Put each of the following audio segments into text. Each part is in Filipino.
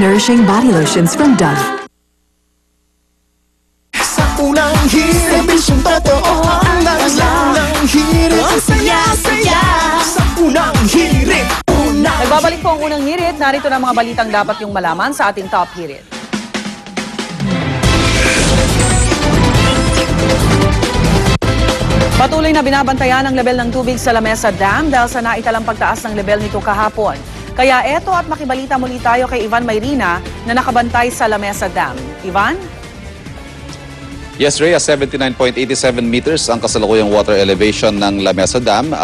nourishing body lotions from Dove. Sa unang hirit, bisyong totoo ang lang hirit. Ang saya-saya sa unang hirit. Nagbabalik po ang unang hirit. Narito na mga balitang dapat yung malaman sa ating top hirit. Patuloy na binabantayan ang level ng tubig sa Lamesa Dam dahil sa naitalang pagtaas ng level nito kahapon. Kaya eto at makibalita muli tayo kay Ivan Mayrina na nakabantay sa Lamesa Dam. Ivan? Yes, Rhea, 79.87 meters ang kasalukuyang water elevation ng Lamesa Dam.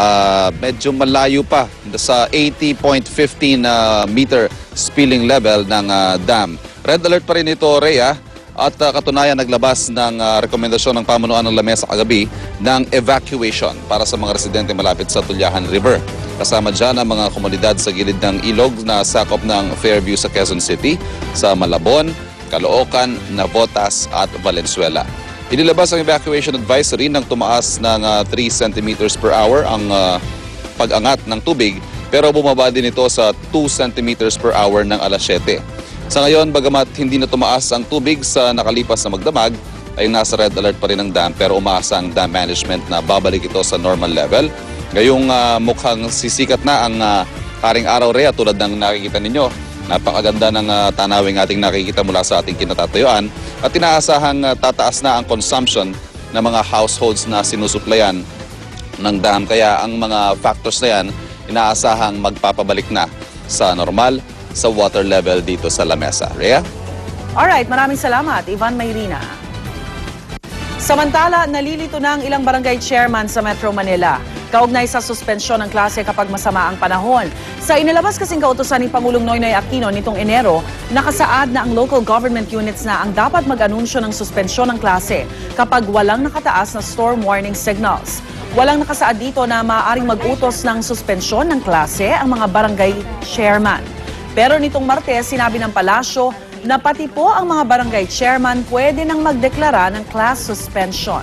Medyo malayo pa sa 80.15 meter spilling level ng dam. Red alert pa rin ito, Rhea. At katunayan naglabas ng rekomendasyon ng pamunuan ng Lamesa kagabi ng evacuation para sa mga residente malapit sa Tulyahan River. Kasama dyan ang mga komunidad sa gilid ng ilog na sakop ng Fairview sa Quezon City, sa Malabon, Caloocan, Navotas at Valenzuela. Inilabas ang evacuation advisory nang tumaas ng 3 centimeters per hour ang pag-angat ng tubig, pero bumaba din ito sa 2 centimeters per hour ng alas 7. Sa ngayon, bagamat hindi na tumaas ang tubig sa nakalipas na magdamag, ay nasa red alert pa rin ang dam, pero umaasa ang dam management na babalik ito sa normal level. Ngayong mukhang sisikat na ang haring araw, Rhea, tulad ng nakikita ninyo. Napakaganda ng tanawing ating nakikita mula sa ating kinatatayuan at inaasahang tataas na ang consumption ng mga households na sinusuplayan ng dam. Kaya ang mga factors na yan, inaasahang magpapabalik na sa normal sa water level dito sa Lamesa. Rhea? Alright, maraming salamat, Ivan Mayrina. Samantala, nalilito na ang ilang barangay chairman sa Metro Manila. Kaugnay sa suspensyon ng klase kapag masama ang panahon. Sa inilabas kasing kautusan ni Pangulong Noynoy Aquino nitong Enero, nakasaad na ang local government units na ang dapat mag-anunsyo ng suspensyon ng klase kapag walang nakataas na storm warning signals. Walang nakasaad dito na maaaring mag-utos ng suspensyon ng klase ang mga barangay chairman. Pero nitong Martes, sinabi ng palasyo na pati po ang mga barangay chairman pwede nang magdeklara ng class suspension.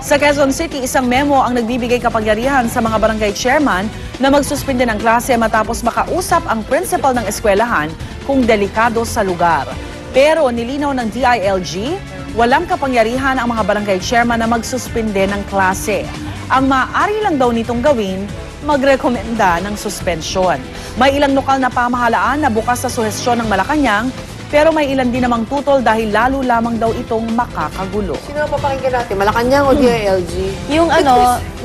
Sa Quezon City, isang memo ang nagbibigay kapangyarihan sa mga barangay chairman na magsuspinde ng klase matapos makausap ang principal ng eskwelahan kung delikado sa lugar. Pero nilinaw ng DILG, walang kapangyarihan ang mga barangay chairman na magsuspinde ng klase. Ang maaari lang daw nitong gawin, magrekomenda ng suspensyon. May ilang lokal na pamahalaan na bukas sa suhestyon ng Malacanang, pero may ilan din namang tutol dahil lalo lamang daw itong makakagulo. Sino ang papakinggan natin? Malacanang o DILG? Yung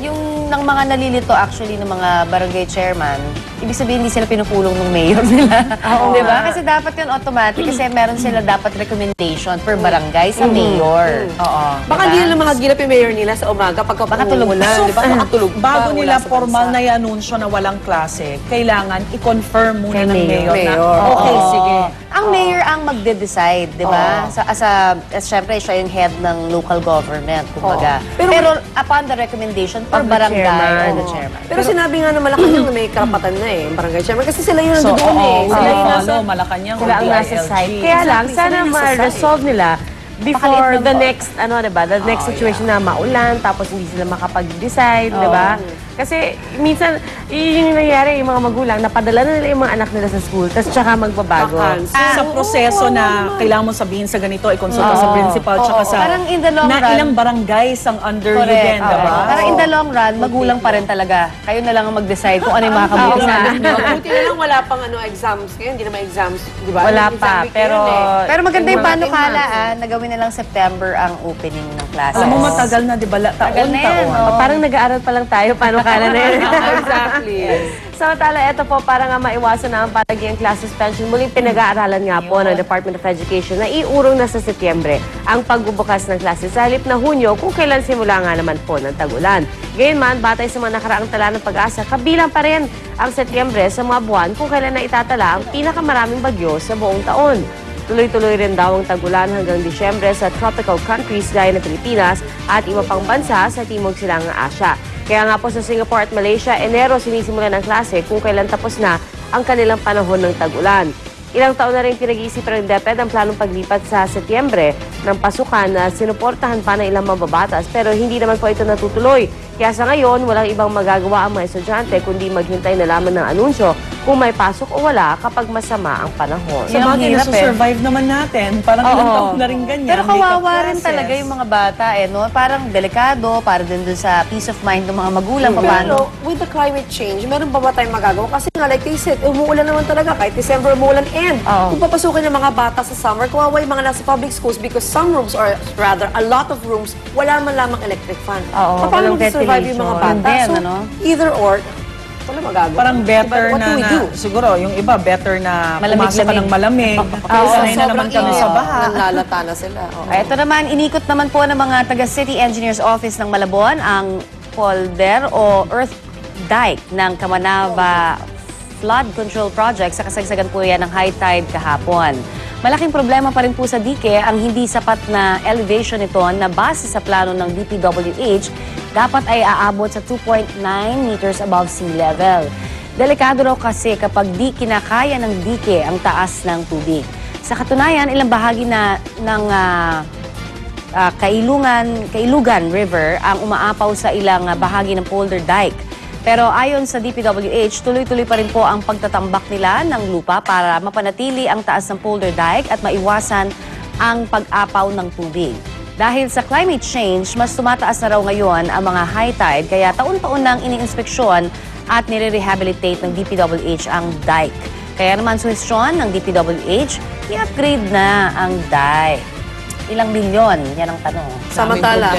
yung ng mga nalilito actually ng mga barangay chairman, ibig sabihin hindi sila pinupulong ng mayor nila. Di ba? Kasi dapat yun automatic kasi meron sila dapat recommendation per barangay sa mayor. Oo. Baka hindi nila mahagilap yung mayor nila sa umaga pagka baka tulog na. So, di ba? Makatulog bago nila formal na i-anunsyo na walang klase, kailangan i-confirm muna ng mayor na, okay, sige. Ang mayor ang magde-decide, di ba? Siyempre, siya yung head ng local government, kumbaga. Pero upon the recommendation per barangay or the chairman. Pero sinabi nga na Malacanang na may karapatan na ang barangay chairman kasi sila yung nandoon Sila yung nasa Malacanang sila ang nasa site. Kaya lang, sana ma-resolve nila before the next, the next situation na maulan, tapos hindi sila makapag-decide, di ba? Kasi minsan, yun yung nangyayari, yung mga magulang, napadala na nila yung mga anak nila sa school, tapos tsaka magbabago. Sa proseso na kailangan mo sabihin sa ganito, ikonsulta sa principal, tsaka sa parang in the long na run, ilang barangays ang under you din, diba? Parang in the long run, magulang pa rin talaga. Kayo na lang ang mag-decide kung ano yung makakabuti sa anak nyo. Buti na lang wala pang exams ngayon, hindi naman exams, di ba? Wala pa, pero maganda yung panukala, na gawin na lang September ang opening ng classes. Alam mo, matagal na, di ba? Taon-taon. Parang nag-aaral pa lang tayo, paano kala na yun? Exactly. Samantala, ito po, para nga maiwasan na ang palagiang class suspension, muling pinag-aaralan nga po ng Department of Education na iurong na sa Setyembre ang pagbubukas ng klase sa halip na Hunyo kung kailan simula nga naman po ng tag-ulan. Gayunman, batay sa mga nakaraang tala ng pag-asa, kabilang pa rin ang Setyembre sa mga buwan kung kailan na itatala ang pinakamaraming bagyo sa buong taon. Tuloy-tuloy rin daw ang tag-ulan hanggang Disyembre sa tropical countries gaya ng Pilipinas at iba pang bansa sa Timog Silangang Asya. Kaya nga po sa Singapore at Malaysia, Enero sinisimulan ng klase kung kailan tapos na ang kanilang panahon ng tag-ulan. Ilang taon na rin pinag-iisipan ng DepEd ang planong paglipat sa Setyembre ng pasukan na sinuportahan pa ng ilang mababatas pero hindi naman po ito natutuloy. Kaya sa ngayon, walang ibang magagawa ang mga estudyante kundi maghintay na lamang ng anunsyo kung may pasok o wala kapag masama ang panahon. Sa bagay, nasusurvive naman natin. Parang ilang taon na rin ganyan. Pero kawawa rin talaga yung mga bata no? Parang delikado, para din dun sa peace of mind ng mga magulang. Pero with the climate change, meron pa ba tayong magagawa? Kasi nga, like they said, umuulan naman talaga. Kahit December, umuulan. And kung papasukin ng mga bata sa summer, kawawa yung mga nasa public schools because some rooms, or rather, a lot of rooms, wala man lamang electric fan. Paano mag-survive yung mga bata? So, either or, wala magagawa. Parang better What do we do? siguro, yung iba, better na Malamig-lamig. pumasok ka ng malamig. Sanay na naman kami sa baha. Nanlalata na sila. Ito naman, inikot naman po ng mga taga-City Engineers Office ng Malabon ang polder o earth dike ng Kamanava Flood Control Project sa kasagsagan po yan ng high tide kahapon. Malaking problema pa rin po sa dike ang hindi sapat na elevation nito na base sa plano ng DPWH dapat ay aabot sa 2.9 meters above sea level. Delikado raw kasi kapag di kinakaya ng dike ang taas ng tubig. Sa katunayan, ilang bahagi na ng Kailugan River ang umaapaw sa ilang bahagi ng polder dike. Pero ayon sa DPWH, tuloy-tuloy pa rin po ang pagtatambak nila ng lupa para mapanatili ang taas ng polder dike at maiwasan ang pag-apaw ng tubig. Dahil sa climate change, mas tumataas na raw ngayon ang mga high tide kaya taon-taon nang iniinspeksyon at nire-rehabilitate ng DPWH ang dike. Kaya naman suhestyon ng DPWH, i-upgrade na ang dike. Ilang milyon? Yan ang tanong. Samantala,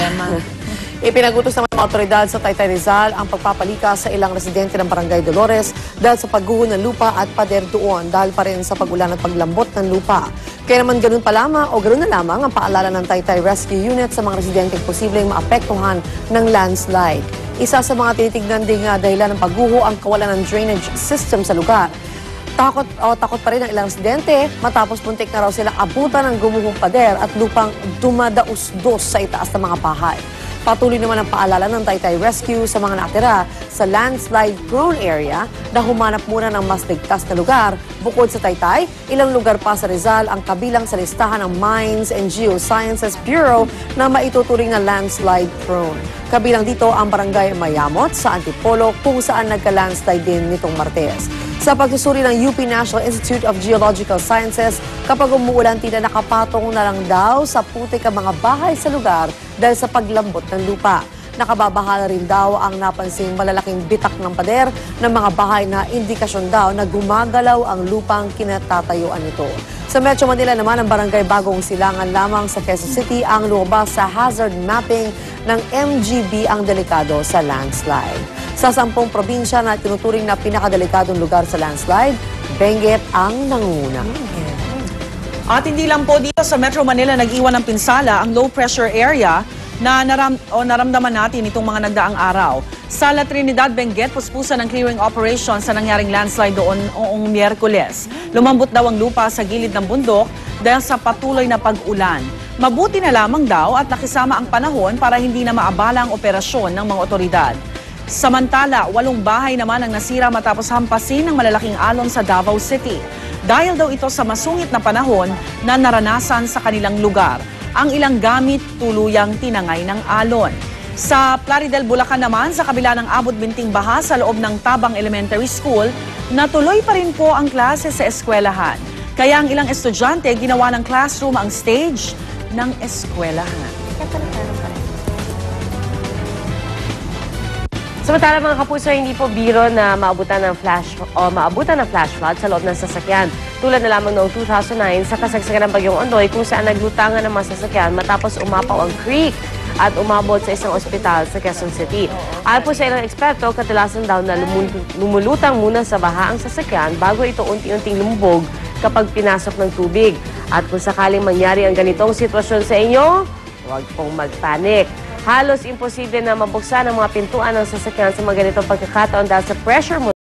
ipinagutos naman ng mga otoridad sa Taytay Rizal ang pagpapalikas sa ilang residente ng Barangay Dolores dahil sa pagguho ng lupa at pader doon dahil pa rin sa pagulan at paglambot ng lupa. Kaya naman ganun pa lamang o ganun na lamang ang paalala ng Taytay Rescue Unit sa mga residente posibleng maapektuhan ng landslide. Isa sa mga tinitignan ding dahilan ng pagguho ang kawalan ng drainage system sa lugar. Takot pa rin ang ilang residente matapos puntik na raw silang abutan ng gumuhong pader at lupang dumadausdos sa itaas ng mga bahay. Patuloy naman ang paalala ng Taytay Rescue sa mga nakatira sa landslide-prone area na humanap muna ng mas ligtas na lugar. Bukod sa Taytay, ilang lugar pa sa Rizal ang kabilang sa listahan ng Mines and Geosciences Bureau na maituturing na landslide-prone. Kabilang dito ang Barangay Mayamot sa Antipolo kung saan nagka-landslide din nitong Martes. Sa pagsusuri ng UP National Institute of Geological Sciences, kapag umuulan tila nakapatong na lang daw sa putik ang mga bahay sa lugar dahil sa paglambot ng lupa. Nakababahala rin daw ang napansing malalaking bitak ng pader ng mga bahay na indikasyon daw na gumagalaw ang lupang kinatatayuan nito. Sa Metro Manila naman, ang Barangay Bagong Silangan lamang sa Quezon City ang lumabas sa hazard mapping ng MGB ang delikado sa landslide. Sa 10 probinsya na tinuturing na pinakadelikadong lugar sa landslide, Benguet ang nanguna. At hindi lang po dito sa Metro Manila nag-iwan ng pinsala ang low pressure area na naramdaman natin itong mga nagdaang araw. Sa La Trinidad, Benguet, puspusan ng clearing operation sa nangyaring landslide doon noong Miyerkules. Lumambot daw ang lupa sa gilid ng bundok dahil sa patuloy na pag-ulan. Mabuti na lamang daw at nakisama ang panahon para hindi na maabala ang operasyon ng mga otoridad. Samantala, 8 bahay naman ang nasira matapos hampasin ng malalaking alon sa Davao City. Dahil daw ito sa masungit na panahon na naranasan sa kanilang lugar. Ang ilang gamit tuluyang tinangay ng alon. Sa Plaridel, Bulacan naman, sa kabila ng abot-binting baha sa loob ng Tabang Elementary School, natuloy pa rin po ang klase sa eskwelahan. Kaya ang ilang estudyante ginawa ng classroom ang stage ng eskwelahan. Samantala mga kapuso, hindi po biro na maabutan ng flash flood sa loob ng sasakyan. Tulad na lamang noong 2009 sa kasagsagan ng Bagyong Ondoy kung saan naglutangan ng mga sasakyan matapos umapaw ang creek at umabot sa isang ospital sa Quezon City. Ayon po sa ilang eksperto, kadalasan daw na lumulutang muna sa baha ang sasakyan bago ito unti-unting lumubog kapag pinasok ng tubig. At kung sakaling mangyari ang ganitong sitwasyon sa inyo, huwag pong magpanik. Halos imposible na mabuksan ang mga pintuan ng sasakyan sa mga ganitong pagkakataon dahil sa pressure mo